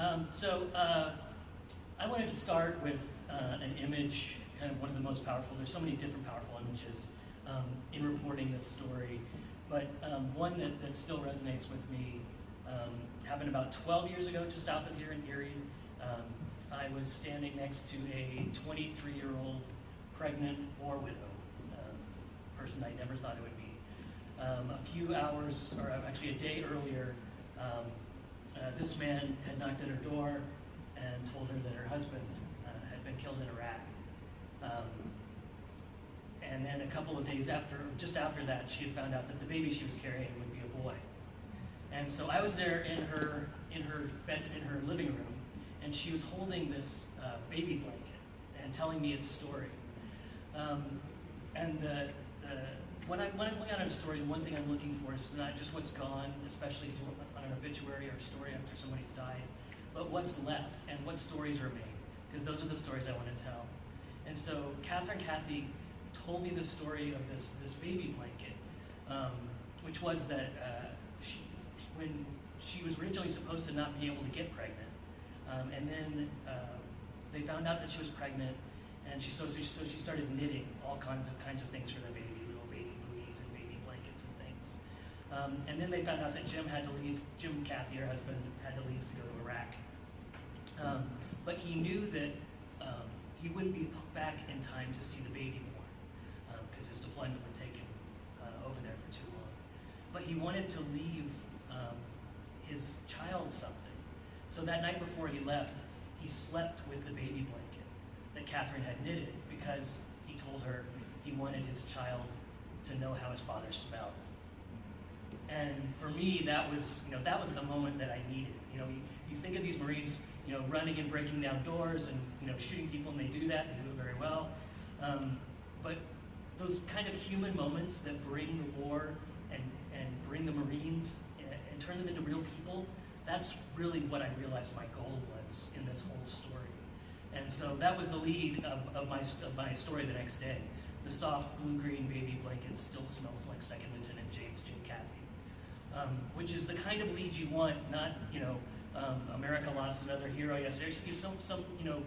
I wanted to start with an image, kind of one of the most powerful. There's so many different powerful images in reporting this story, but one that still resonates with me happened about 12 years ago, just south of here in Erie. I was standing next to a 23-year-old pregnant war widow, person I never thought it would be. A few hours, or actually a day earlier, this man had knocked at her door and told her that her husband had been killed in Iraq. And then a couple of days after, just after that, she had found out that the baby she was carrying would be a boy. And so I was there in her living room, and she was holding this baby blanket and telling me its story. When I'm looking at a story, the one thing I'm looking for is not just what's gone, especially on an obituary or a story after somebody's died, but what's left and what stories remain, because those are the stories I want to tell. And so Kathy told me the story of this baby blanket, which was that when she was originally supposed to not be able to get pregnant, and then they found out that she was pregnant, and she started knitting all kinds of things for the baby, little baby buoys and baby blankets and things. And then they found out that Jim, Kathy, her husband, had to leave to go to Iraq. But he knew that he wouldn't be back in time to see the baby born, because his deployment would take him over there for too long. But he wanted to leave his child something. So that night before he left, he slept with the baby blanket that Catherine had knitted, because he told her he wanted his child to know how his father smelled. And for me, that was the moment that I needed. You think of these Marines, running and breaking down doors and shooting people, and they do that. They do it very well. But those kind of human moments that bring the war and bring the Marines and turn them into real people, that's really what I realized my goal was in this whole story. And so that was the lead of my story the next day. The soft blue-green baby blanket still smells like Second Lieutenant James Jim Cathy, which is the kind of lead you want, not America lost another hero yesterday. Just give some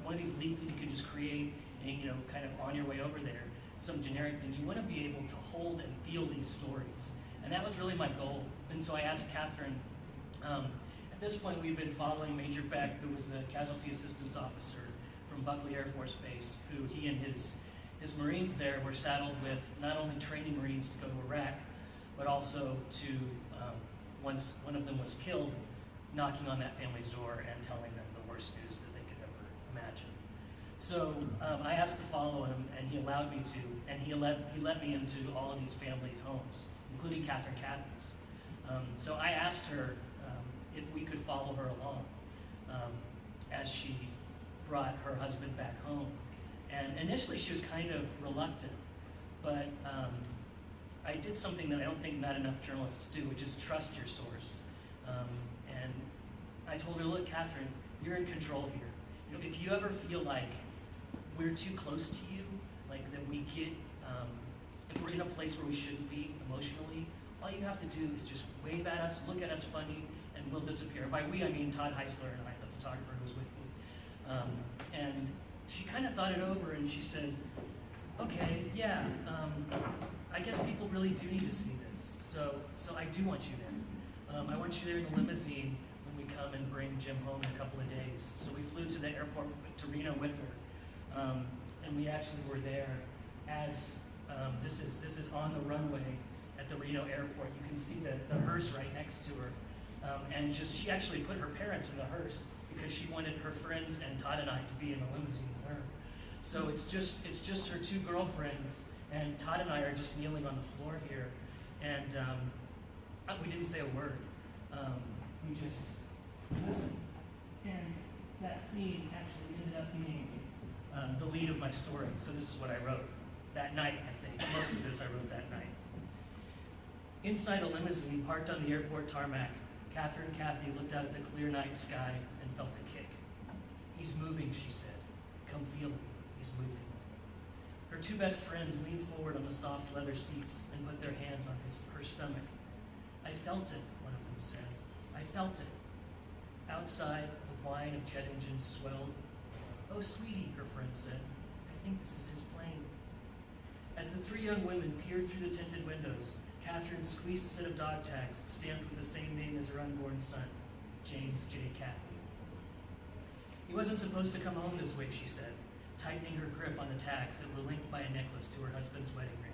one of these leads that you can just create and kind of on your way over there, some generic thing. You want to be able to hold and feel these stories, and that was really my goal. And so I asked Catherine. At this point, we've been following Major Beck, who was the casualty assistance officer from Buckley Air Force Base, who he and his Marines there were saddled with, not only training Marines to go to Iraq, but also to, once one of them was killed, knocking on that family's door and telling them the worst news that they could ever imagine. So I asked to follow him, and he allowed me to, and he let me into all of these families' homes, including Catherine Cathy's. So I asked her if we could follow her along as she brought her husband back home. And initially she was kind of reluctant, but I did something that I don't think not enough journalists do, which is trust your source. And I told her, look, Catherine, you're in control here. If you ever feel like we're too close to you, like that we get, if we're in a place where we shouldn't be emotionally, all you have to do is just wave at us, look at us funny, and we'll disappear. By we, I mean Todd Heisler and I, the photographer who was with me. And she kind of thought it over, and she said, okay, yeah, I guess people really do need to see this. So I do want you there. I want you there in the limousine when we come and bring Jim home in a couple of days. So we flew to the airport to Reno with her. And we actually were there as, this is on the runway at the Reno airport. You can see the hearse right next to her. And she actually put her parents in the hearse because she wanted her friends and Todd and I to be in the limousine with her. So it's just her two girlfriends, and Todd and I are just kneeling on the floor here, and we didn't say a word. We just listened, and that scene actually ended up being the lead of my story. So this is what I wrote that night. I think most of this I wrote that night. Inside a limousine parked on the airport tarmac, Catherine Cathy looked out at the clear night sky and felt a kick. He's moving, she said. Come feel him. He's moving. Her two best friends leaned forward on the soft leather seats and put their hands on her stomach. I felt it, one of them said. I felt it. Outside, the whine of jet engines swelled. "Oh, sweetie," her friend said, "I think this is his plane." As the three young women peered through the tinted windows, Catherine squeezed a set of dog tags stamped with the same name as her unborn son, James J. Catley. "He wasn't supposed to come home this way," she said, tightening her grip on the tags that were linked by a necklace to her husband's wedding ring.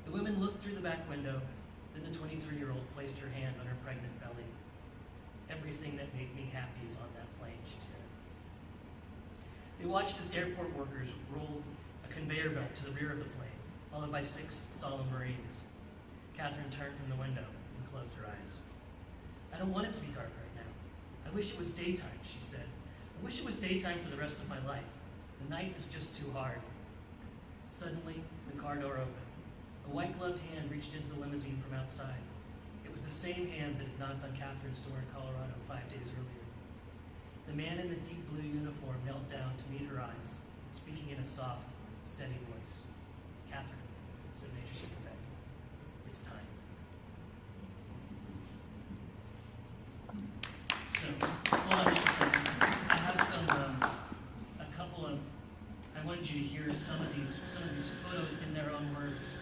The women looked through the back window, then the 23-year-old placed her hand on her pregnant belly. "Everything that made me happy is on that plane," she said. They watched as airport workers rolled a conveyor belt to the rear of the plane, followed by 6 solemn Marines. Catherine turned from the window and closed her eyes. "I don't want it to be dark right now. I wish it was daytime," she said. "I wish it was daytime for the rest of my life. The night is just too hard." Suddenly, the car door opened. A white-gloved hand reached into the limousine from outside. It was the same hand that had knocked on Catherine's door in Colorado 5 days earlier. The man in the deep blue uniform knelt down to meet her eyes, speaking in a soft, steady voice. "Catherine," said Major Superbeck, "it's time." So, hold on just a second. I have a couple of, I wanted you to hear some of these photos in their own words,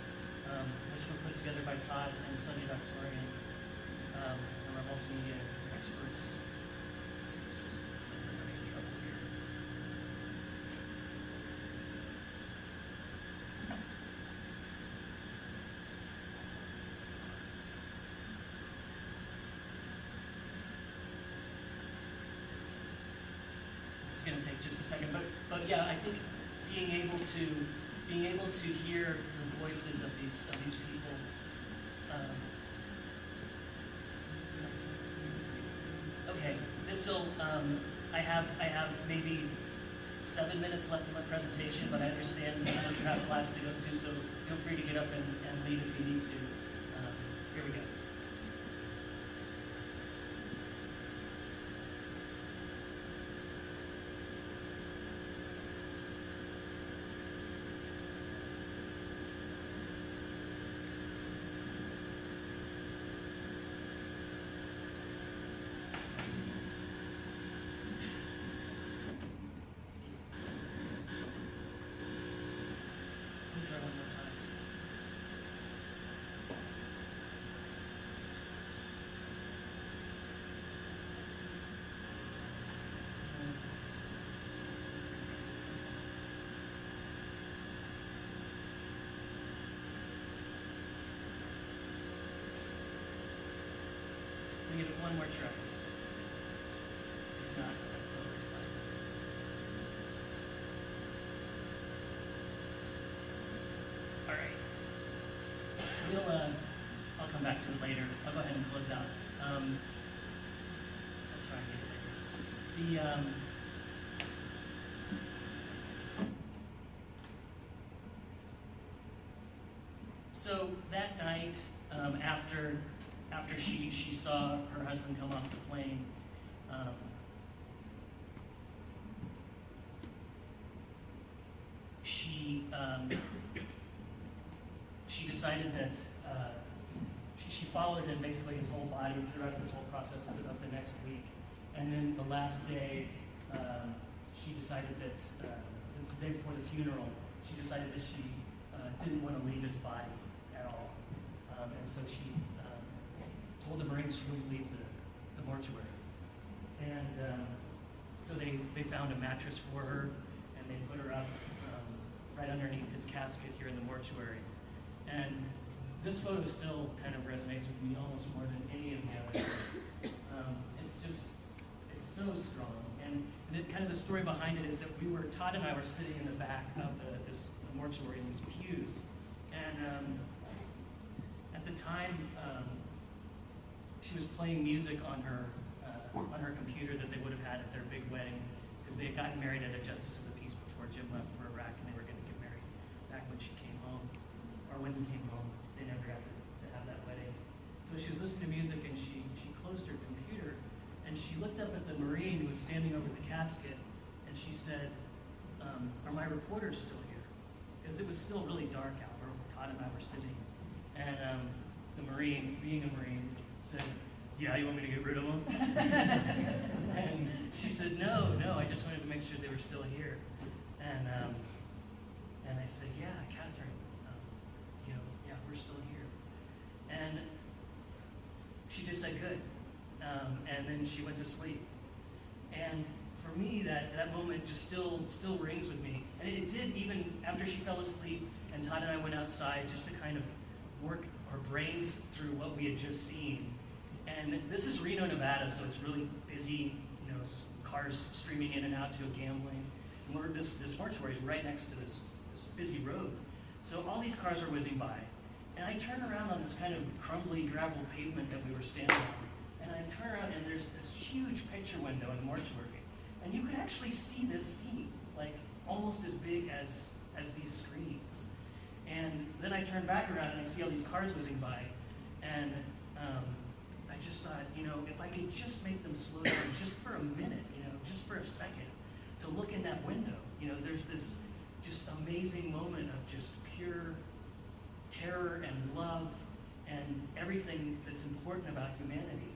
which were put together by Todd and Sunny Doctorian, from our multimedia experts. Oops, so I'm having trouble here. This is going to take just a second, but yeah, I think being able to hear the voices of these people. Okay, this'll. I have maybe 7 minutes left of my presentation, but I understand that you have class to go to, so feel free to get up and lead if you need to. Here we go. Try one more time. We give it one more try. If not, that's totally fine. All right. I'll come back to it later. I'll go ahead and close out. I'll try and get it later. So that night, after she saw her husband come off the plane, she decided that she followed him basically his whole body throughout this whole process of the next week, and then the last day, she decided that the day before the funeral, she decided that she didn't want to leave his body at all, and so she told the Marines she wouldn't leave the mortuary. And so they found a mattress for her, and they put her up right underneath his casket here in the mortuary. And this photo still kind of resonates with me almost more than any of the others. It's so strong. And kind of the story behind it is that Todd and I were sitting in the back of the mortuary in these pews. And at the time, she was playing music on her computer that they would have had at their big wedding, because they had gotten married at a Justice of the Peace before Jim left for Iraq, and they were going to get married back when she came home, or when he came home. They never got to have that wedding. So she was listening to music, and she closed her computer, and she looked up at the Marine who was standing over the casket, and she said, "Are my reporters still here?" Because it was still really dark out where Todd and I were sitting. And the Marine, being a Marine, said, yeah, you want me to get rid of them? And she said, no, I just wanted to make sure they were still here. And I said, yeah, Catherine, yeah, we're still here. And she just said, good. And then she went to sleep. And for me, that moment just still rings with me. And it did even after she fell asleep, and Todd and I went outside just to kind of work our brains through what we had just seen. And this is Reno, Nevada, so it's really busy, cars streaming in and out to a gambling. And this mortuary is right next to this busy road. So all these cars are whizzing by. And I turn around on this kind of crumbly gravel pavement that we were standing on. And I turn around and there's this huge picture window in the mortuary. And you could actually see this scene, like almost as big as these screens. And then I turn back around and I see all these cars whizzing by. And I just thought, if I could just make them slow down just for a minute, just for a second, to look in that window. There's this just amazing moment of just pure terror and love and everything that's important about humanity.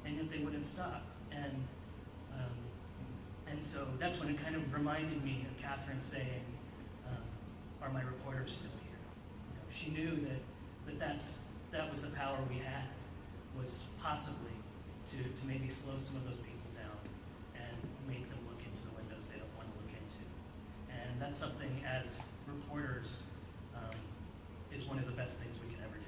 And yet they wouldn't stop. And so that's when it kind of reminded me of Catherine saying, are my reporters still here? She knew that was the power we had, was possibly to maybe slow some of those people down and make them look into the windows they don't want to look into. And that's something as reporters is one of the best things we can ever do.